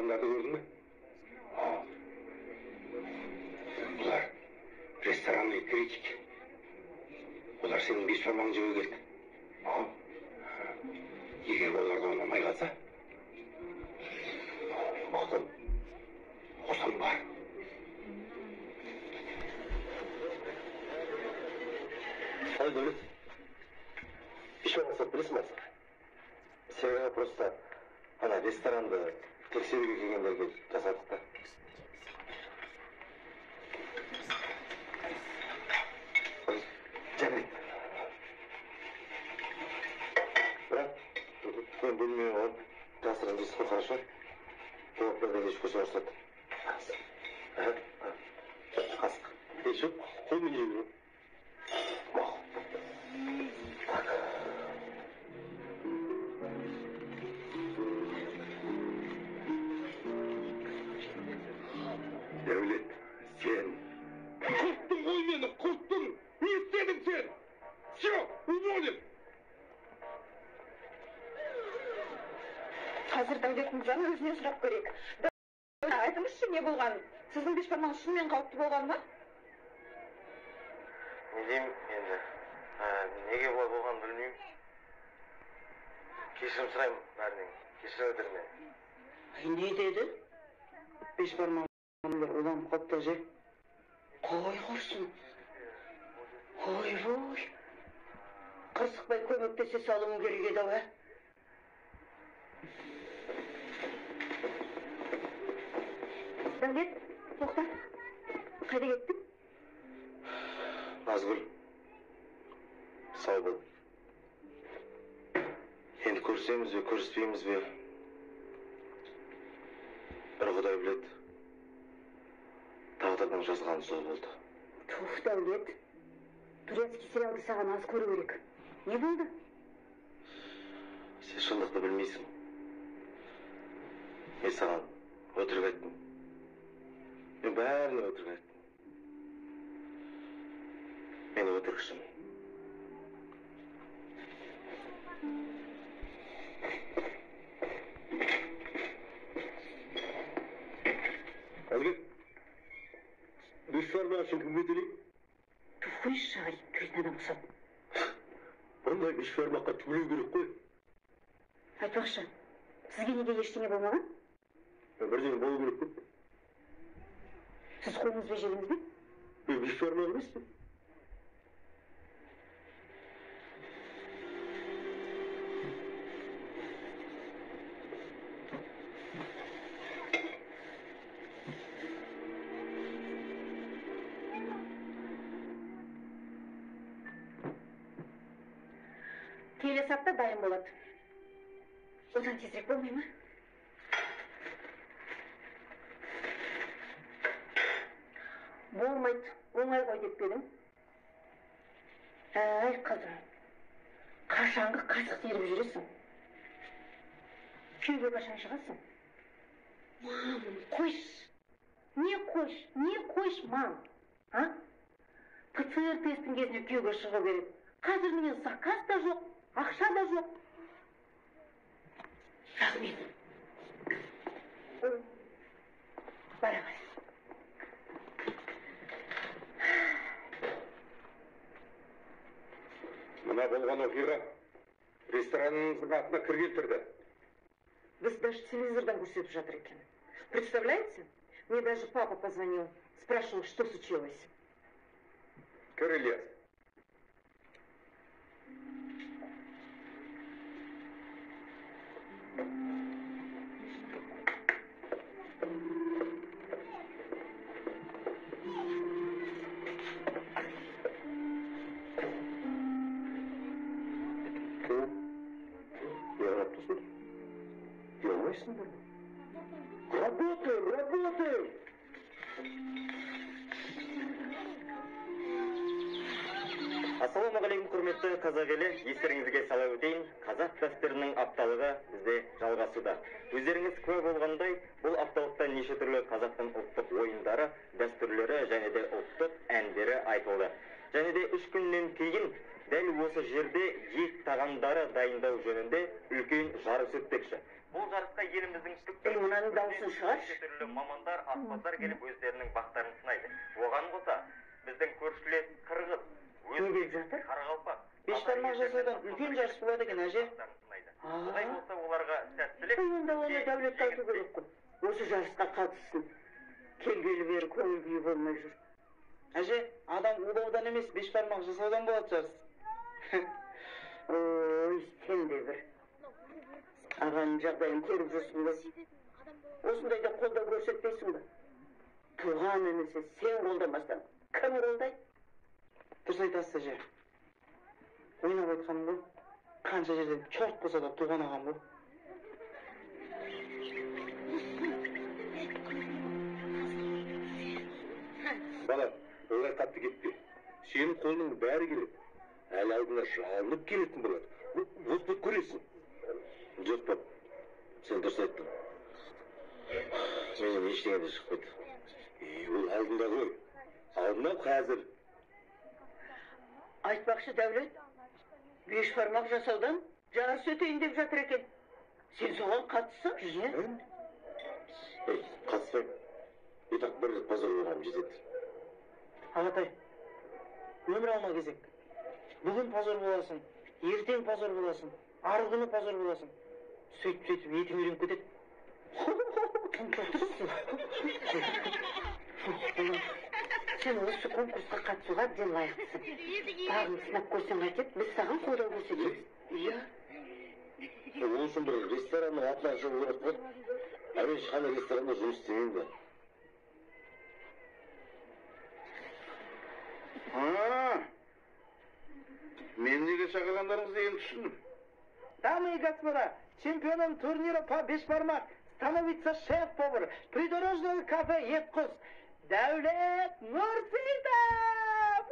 adamları gördün mü? Bunlar restoranlı kritik. Bunlar senin bir sormağın cevı geldi. Eğer onlarda olmamay kalsa, Oğuzhan var. Hadi Dövlet. İş olmasa bilirsin mi? Sevgili просто ана restoranды тексеруге келгендерге жасадық та. Жәнбек. Бірақ мен бөлмеме барып жасырын дейсіз ғой, хорошо? Жауаптардан еш көше бастады. Қасық. Ешіп, қолмен жеймін. Devlet, sen... Kurttun koy beni, kurttun! Ne istedin sen? Все, уволен! Қазір Дәулет мырзаны өзінен сұрап көрейік. Айтыңызшы, не болған? Сіздің бешбармағыңыз шынымен қауіпті болған ма? Не деймін енді? Неге бұлай болғанын білмеймін. Кешірім сұраймын бәрінен. Кешірім өтірме. Не деді? Бешбармағымды ойланып қалыпты же. Қой құрсын. Ой. Қырсықпай көмектесе салуым керек еді ау, Дәулет, тоқта. Қайда кеттің? Назгүл, сау бол. Енді көрсеміз бе, көріспейміз бе? Бір Құдай біледі. Тағдырдың жазғаны сол болды. Туф, Дәулет. Турецкий сериалды саған аз көру керек. Не болды? Сен шындықты білмейсің. Мен саған өтірік айттым. Мен бәріне өтірік айттым. Мен өтірікшімін. Әлгі, бешбармағы үшін кімге төлейді? Қойшы, ағай, төлейтін адам ұқсап. Бұндай бешбармаққа төлеу керек қой. Айтпақшы, сізге неге ештеңе болмаған? Бірдеңе болу керек қой. Сіз қолыңызбен жедіңіз бе? Бешбармақ емес пе? Келесі апта дайын болады. Одан тезірек болмай ма? Болмайды, оңай ғой деп пе едің? Әй, қызым, қашанғы қасық теріп жүресің? Күйеуге қашан шығасың? Мам, қойш! Не қойш, мам? ПЦР тестің кезінде күйеуге шығу керек. Қазір менен заказ да жоқ, ақша да жоқ. Рахмет. Барамай. Мына болған оқиға рестораныңыздың атына кір келтірді. Біз даже телевизордан көрсетіп жатыр екен. Представляете? Мне даже папа позвонил, спрашивал, что случилось. Кір, Ильяс. Работаем! Ассалаумағалейкум, құрметті қазақ елі. Естеріңізге сала өтейін, қазақ дәстүрінің апталығы бізде жалғасуда. Өздеріңіз куә болғандай, бұл апталықта неше түрлі қазақтың ұлттық ойындары, дәстүрлері және де ұлттық әндері айтылды. Және де 3 күннен кейін дәл осы жерде ет тағамдары дайындау жөнінде үлкен жарыс өтпекші. Бұл жарысқа еліміздің мынаның даусын шығар. түрлі мамандар, аспаздар келіп өздерінің бақтарын сынайды. Оған қоса біздің көршілес қырғыз, Не деп жатыр? қарақалпақ, Бешбармақ жасаудан үлкен жарыс болады екен, әже. Құдай болса оларға сәттілік. Онда оны дәулетті айту керек қой. Осы жарысқа қатыссын. Келгелі бері көңіл күйі болмай жүр. Әже, адам улаудан емес, бешбармақ жасаудан болады жарыс. Ой, сен де бір. Ағаның жағдайын көріп жүрсің бе? Осындайда қолдау көрсетпейсің бе? Туған інісі сен қолдамасаң, кім қолдайды? Дұрыс айтасыз, әже. Ойнап айтқаным ғой. Қанша жерден чорт болса да туған ағам ғой. Балам, олай қатты кетпе. Сенің қолының бәрі келеді. Әлі алдыңа жалынып келетін болады. Вот көресің. Жоқ, пап, сен дұрыс айттың. Менен ештеңе де шықпайды. Ол алдында ғой. Алдына қазір. Айтпақшы Дәулет, бешбармақ жасаудан жарыс өтейін деп жатыр екен. Сен соған қатыссаңшы, иә? Қатыспаймын. Итак, бір рет базар болғаным жетеді. Ағатай, өмір алма кезек. Бүгін пазар боласың, ертең пазар боласың, арғы күні пазар боласың. Сөйтіп етің үйреніп кетеді. Сен осы конкурсқа қатысуға әбден лайықтысың. Бағың сынап көрсең қайтеді, біз саған қолдау көрсетеміз. Иә? Ол үшін бір ресторанның атынан шығу керек қой. Мен ешқандай ресторанда жұмыс істемеймін да. Мен неге шақырғандарыңызды енді түсіндім. Дамы и господа, чемпионом турнира по бешбармақ становится шеф-повар придорожного кафе «Еткус» Дәулет Нұрсейітов!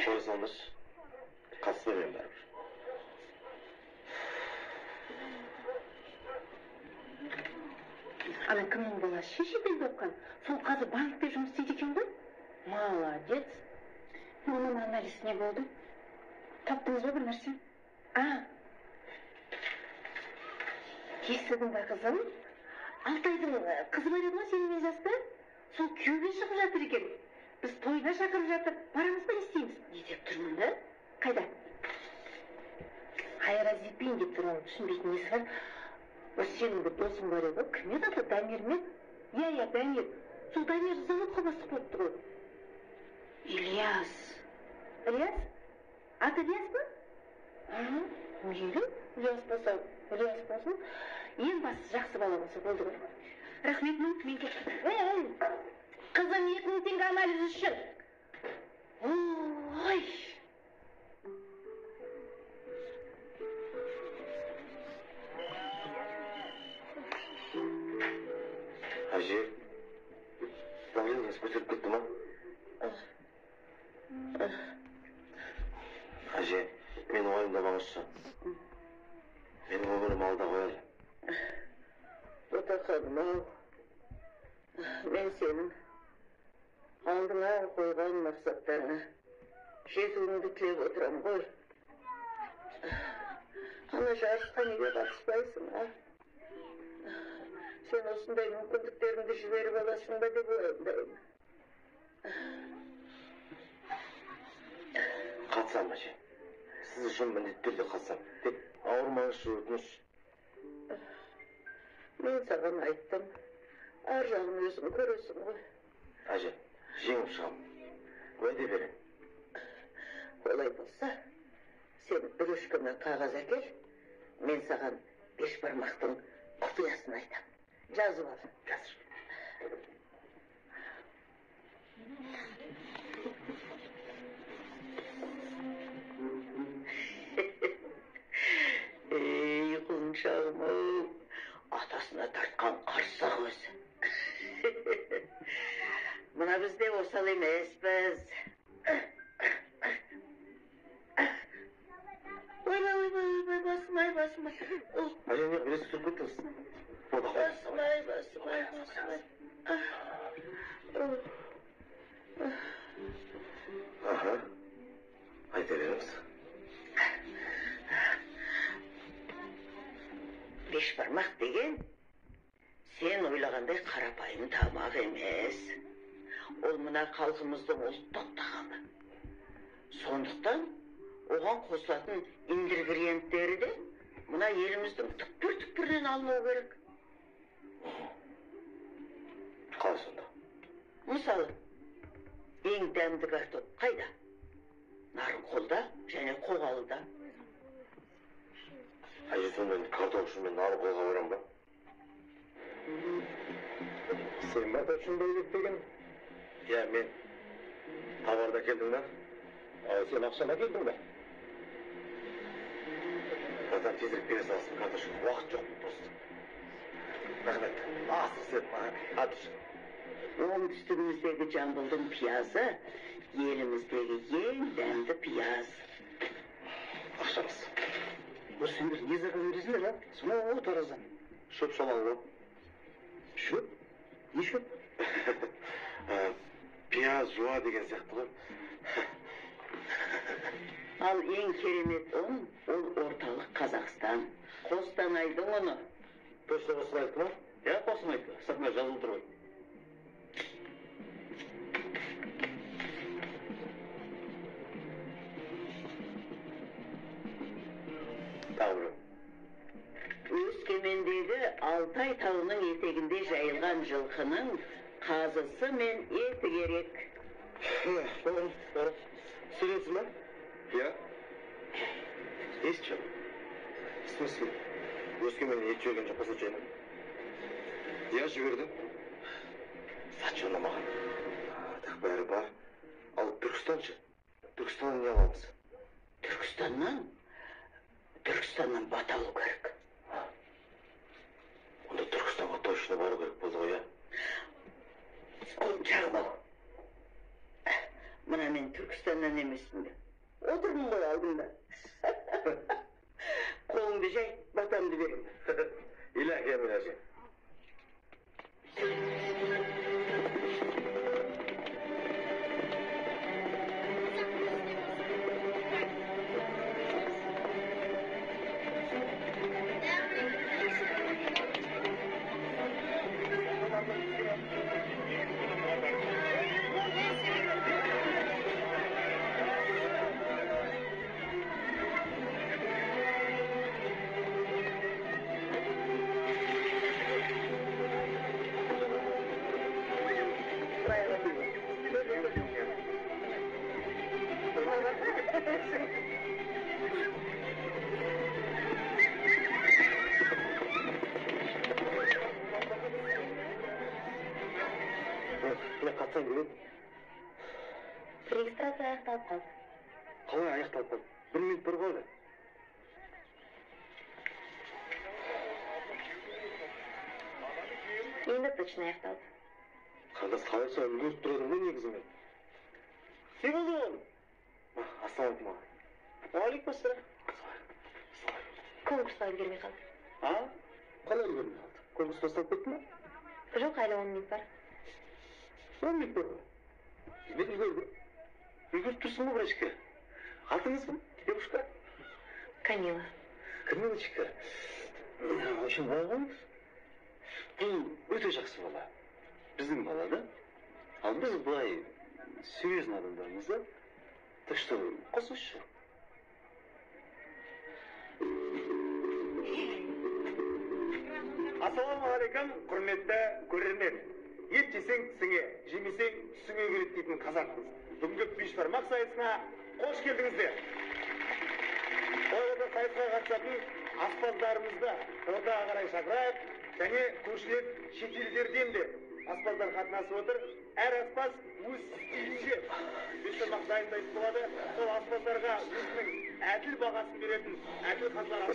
Қоя салыңдаршы. Қатыспаймын бәрібір. Ана кімнің баласы шешеден оққан? Сол қазір банкте жұмыс істейді екен ғой? Молодец. Оның анализ не болды? Таптыңыз ба бір нәрсе? Естідің ба қызым? Алтайдың қызы бар еді ма сенімен жаста? Сол күйеуге шығып жатыр екен. Біз тойына шақырып жатыр. Барамыз ба, не істейміз? Не деп тұрмын да? Қайда? Қайра зипейін деп тұр, оны түсінбейтін несі бар? Осы сенің бір досың бар еді, кім еді аты? Дамир ме? Иә, Дамир. Сол Дамир заводқа бастық болыпты ғой. Ильяс. Ильяс? Аты Ильяс ба? Мейлі, Ильяс болсын. Ең бастысы жақсы бала болса болды ғой. Рахмет, мен кеттім. Қызым 2000 теңге анализ үшін. Ой. Әже, давлениеңіз көтеріп кетті ма? Әже, мені уайымдамаңызшы. Менің өмірім алда қояр. Ботақаным-ау, мен сенің алдыңа қойған мақсаттарыңа жетуіңді тілеп отырам ғой. Ана жарысқа неге қатыспайсың, а? Сен осындай мүмкіндіктеріңді жіберіп аласың ба деп уайымдаймын. Қатысам, әже. Сіз үшін міндетті түрде қатысам. Тек ауырмаңызшы, өтініш. Мен саған айттым, ар жағын өзің көресің ғой. Әже, жеңіп шығам. Уәде берем. Олай болса, сен бір күні қағаз әкел, мен саған бешбармақтың құпиясын айтам. Жазып ал. Қазір. Ей, құлыншағым-ау, атасына тартқан қарсақ өзі. Мына бізде осал емеспіз. Ойбай, басым-ай. Әже, не біресі тұрып кеттіңіз? Басым-ай. Аха, айта беріңіз. карапайым тамақ емес. Ол мына халқымыздың ұлттық тағамы. Сондықтан оған қосылатын ингредиенттері де мына еліміздің түкпір-түкпірінен алынуы керек. Қалай сонда? Мысалы, ең дәмді картоп қайда? Нарынқолда және Қоғалыда. Әжесі мен картоп үшін мен Нарынқолға барам ба? Сен ба Тұрсынбай деген? Иә, мен товарда келдің ба? Сен ақшама келдің ба? Братан, тезірек бере салсын, картошка. Уақыт жоқ просто. Рахмет. Асық сет маған. Атыш. Оңтүстігіміздегі Жамбылдың пиязы еліміздегі ең дәмді пияз. Ақшамыз. Сендер не заказ бересіңдер, а? Сонау тараздан. Шөп шамалы ғой. Шөп? Не шөп? Пияз жуа деген сияқты ғой. Ал ең керемет ұн, ол орталық Қазақстан. Қостанайдың ұны. Точно қосылайық ма? Иә, қосылмайды. Сыртына жазылып тұр ғой. Тағы біреу. Өскемендегі Алтай тауының етегінде жайылған жылқының қазысы мен еті керек. Сөйлесің ба? Я? Есть что? В смысле? Өскеменде ет жеген жоқ па случайно? Я жібердім. Сатшы оны маған. Так бәрі бар. Ал Түркістан ше? Түркістаннан не аламыз? Түркістаннан? Түркістаннан бат алу керек. Онда Түркістанға точно бару керек болды ғой, я? Жағдау. Мына мен Түркістаннан емеспін бе? Отырмын ғой алдыңда. Қолыңды жай, батамды берем. Иләһи әмин әже. Міне қатсаң келеді. Регистрация аяқталып қалды. Қалай аяқталып қалды? 1 минут бар ғой. Енді точно аяқталды. Қандас қалайша үлгеріп тұрдың ғой негізімен. Не болды ол? Ассалаумағалейкум. Уағалейкум ассалам. Конкурсқа үлгермей қалды. А? Қалай үлгермей қалды? Конкурс басталып кетті ме? Жоқ, әлі 10 минут бар. 10 минут бар ғой. Мен үлгерді. Үлгеріп тұрсың ғой, брачка. Атыңыз кім? Девушка? Камила. Камилочка. В общем, былай ғой. Бұл өте жақсы бала. Біздің бала да. Ал біз былай серьезный адамдармыз да. Так что, қосыңызшы. Ассалаумағалейкум, құрметті көрермен. Ет жесең тісіңе, жемесең түсіңе келеді дейтін қазақпыз. Бүгінгі беш бармақ сайысына қош келдіңіздер. Ойда сайысқа қатысатын аспаздарымызды ортаға қарай шақырайық, және көршілер шетелдерден де аспаздар қатынасып отыр. Әр аспаз өз стилінше беш бармақ дайындайтын болады. Сол аспаздарға өзінің әділ бағасын беретін әділ қазылар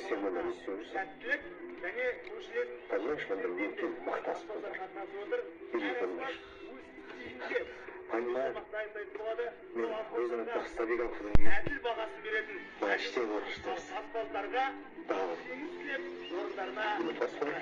сәттілік және көршілер Понимаешь, надо мне тут мақтасып аспаздар қатынасып отыр. Или Әр понимаешь? аспаз өз стилінше Понимаю. дайындайтын болады. Мен Сол өзім аспаздарға тастабек алқының әділ бағасын беретін Бana çiçeği uğraştırırız. аспаздарға Dağılır. жеңіс тілеп орындарына Басқа?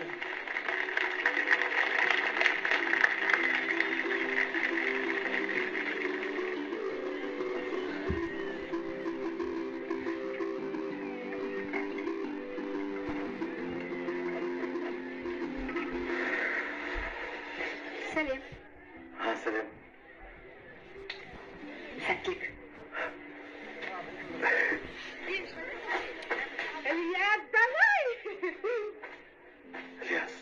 сәттілік. Ильяс, давай! İlyas.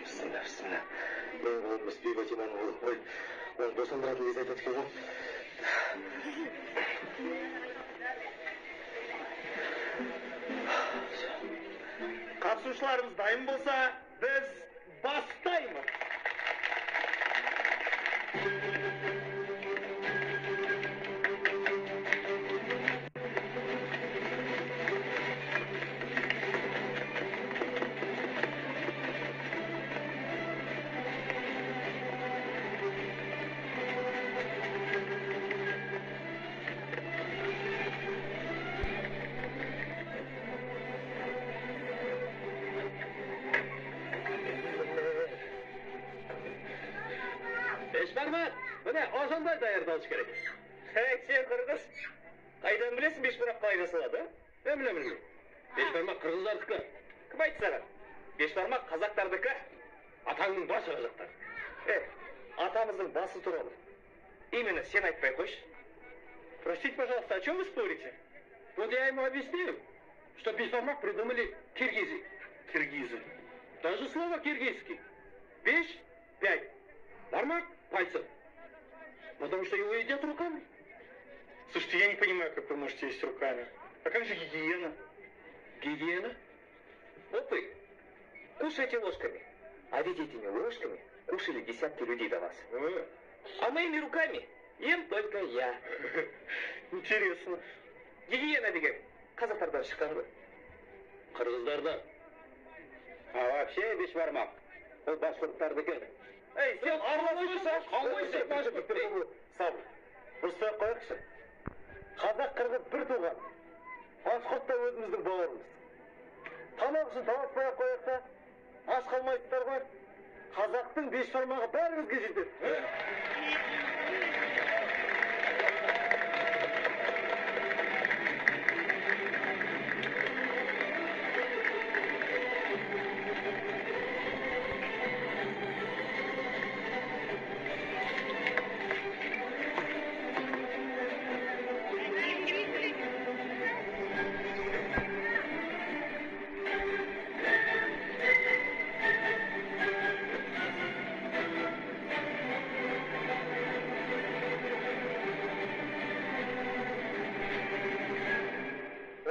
Bismillah, bismillah. Benim oğlum Müsbih Bacı'nın oğlu. Oy, onu bosandırатын kez айтады екен ғой. Қатысушыларымыз дайын болса, біз бастаймыз. Beşbarmak, mine osonday daярдалыш керек. Sen Kırgız. Kaydan bilesin Beşbarmak kalay жасалады? Ben bilemiyorum. Beşbarmak Kırgızlardікі. Kim айтты sana? Beşbarmak Kazaklardaki. Атаңның басы Қазақтар. Атамыздың басы туралы. Именно сен айтпай қойшы. Простите, пожалуйста, о чем вы спорите? Вот я ему объяснил, что Бешбармак придумали киргизы. Киргизы. Даже слово киргизский. Беш – 5. Бармак – пальцем. Потому что его едят руками. Слушайте, я не понимаю, как вы можете есть руками. А как же гигиена? Гигиена? Вот вы. Кушайте ложками. А ведь этими ложками кушали десятки людей до вас. А моими руками ем только я. Интересно. Гигиена деген қазақтардан шыққан ғой. Кыргыздарда. А вообще Бешбармак. Ол башқұрттардікі. Ей, сен араласпайсың, қалмайсың. Сабыр. Дұрыстай қояқшы. Қазақ қырғыз бір туған. Башқұрт та өзіміздің бауырымыз. Тамақ үшін таласпай қояқ та, аш қалмайсыздар ғой. Қазақтың Бешбармағы бәрімізге жетеді.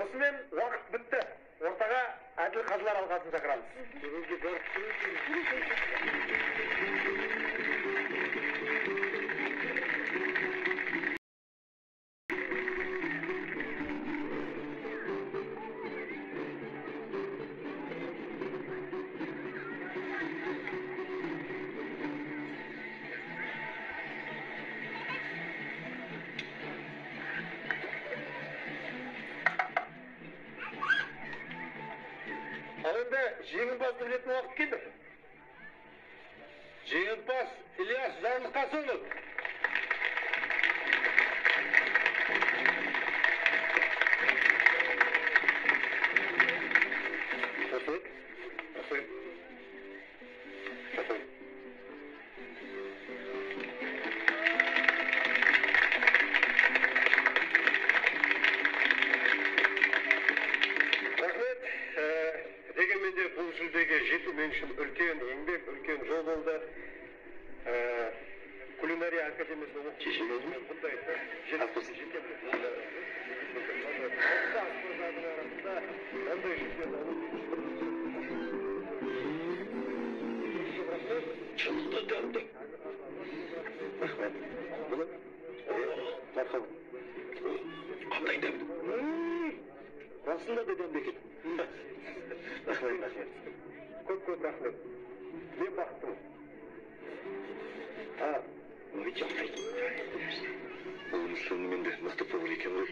Осымен уақыт бітті. Ортаға әділ қазылар алқасын шақырамыз. Ал енді жеңімпазды білетін уақыт келді. Жеңімпаз Ильяс Жарылқасынов. Рахмет. Рахмет. Рахмет. Рахмет. Дегенмен де бұл жүлдеге жету мен үшін үлкен еңбек, үлкен жол болды. Кулинария академиясының оқушыларымен бұндай жетістікке жеткен аспаздардың арасында ондай жүлдені алу шынында дәмді. Рахмет. Мархабат. Қандай дәмді? Расында да дәмді екен. Рахмет, рахмет. Көп рахмет. Мен бақыттымын. Ведь оның шынымен де мықты повар екен ғой.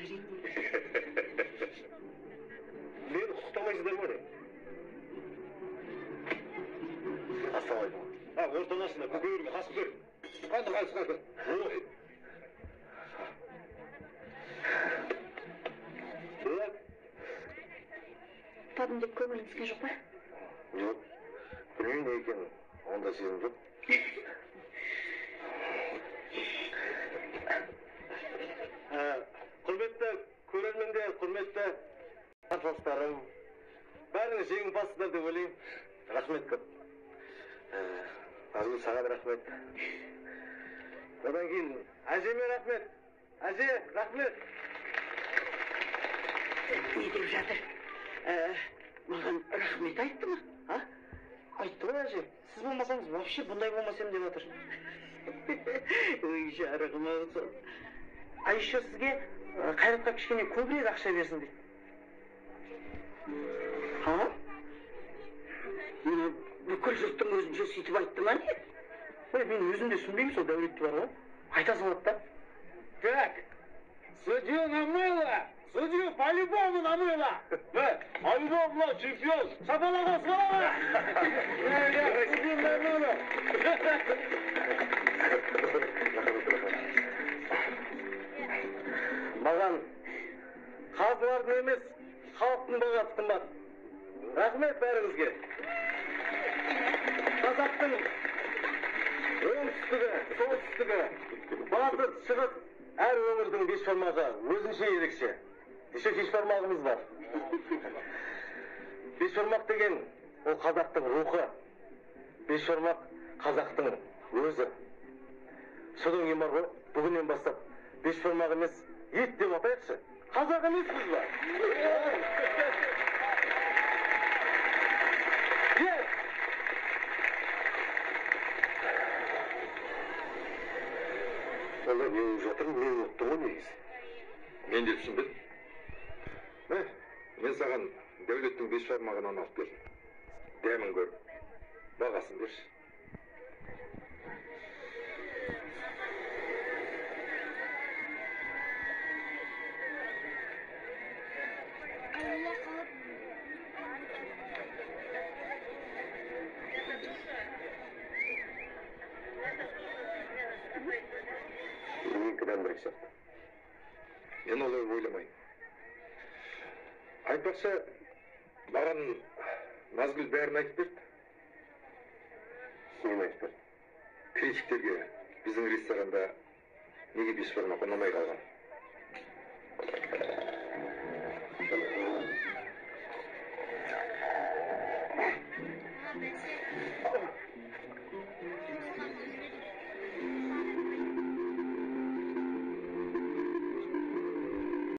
Мені құқтамайсыздар ма? Ассалайkum. Ортанасында көкеуірге қасып көр. Қанды қасып көр. Табым деп көңілің түскен жоқ па? Жоқ. Білмеймін не екенін. Onda сезім жоқ. Құрметті көрермендер, құрметті қатысушыларым, бәріңіз жеңімпазсыздар деп ойлаймын. Рахмет көп. Назгүл, саған рахмет. Одан кейін әжеме рахмет. Әже, рахмет. Не деп жатыр? Маған рахмет айтты ма? А? Айтты ғой әже. Сіз болмасаңыз, вообще бұндай болмас едім деп жатыр. Ой, жарығым ау. А еще сізге Қайратқа кішкене көбірек ақша берсін дейді. Ha? Бүкіл жұрттың өзінше сөйтіп айтты ма не? Мен өзім де түсінбеймін, сол дәулетті бар ғой. Айта салады да. Так, судью намыло! Судью по-любому намыло! По-любому чемпион! Шапалага слава! Судью намыло! Маған қазылардың емес, халықтың бағасы қымбат. Рахмет бәріңізге. Қазақтың оңтүстігі, солтүстігі, батыс, шығыс, әр өңірдің бешбармағы өзінше ерекше. Еще бешбармағымыз бар. Бешбармақ деген ол қазақтың рухы. Бешбармақ қазақтың өзі. Содан кейін бар ғой, бүгіннен бастап бешбармақ емес, ет деп атайықшы. Қазақ емеспіз ба? Онда не болып жатыр, мен ұқтым ғой негізі. Мен де түсінбедім. Мен саған дәулеттің бешбармағынан алып бердім. Дәмін көр, бағасын берші. Менікіден бірік сияқты. Мен олай ойламайын. Айтпақшы, маған Назгүл бәрін айтып берді. Нені айтып берді? Критиктерге біздің ресторанда неге бешбармақ ұнамай қалған?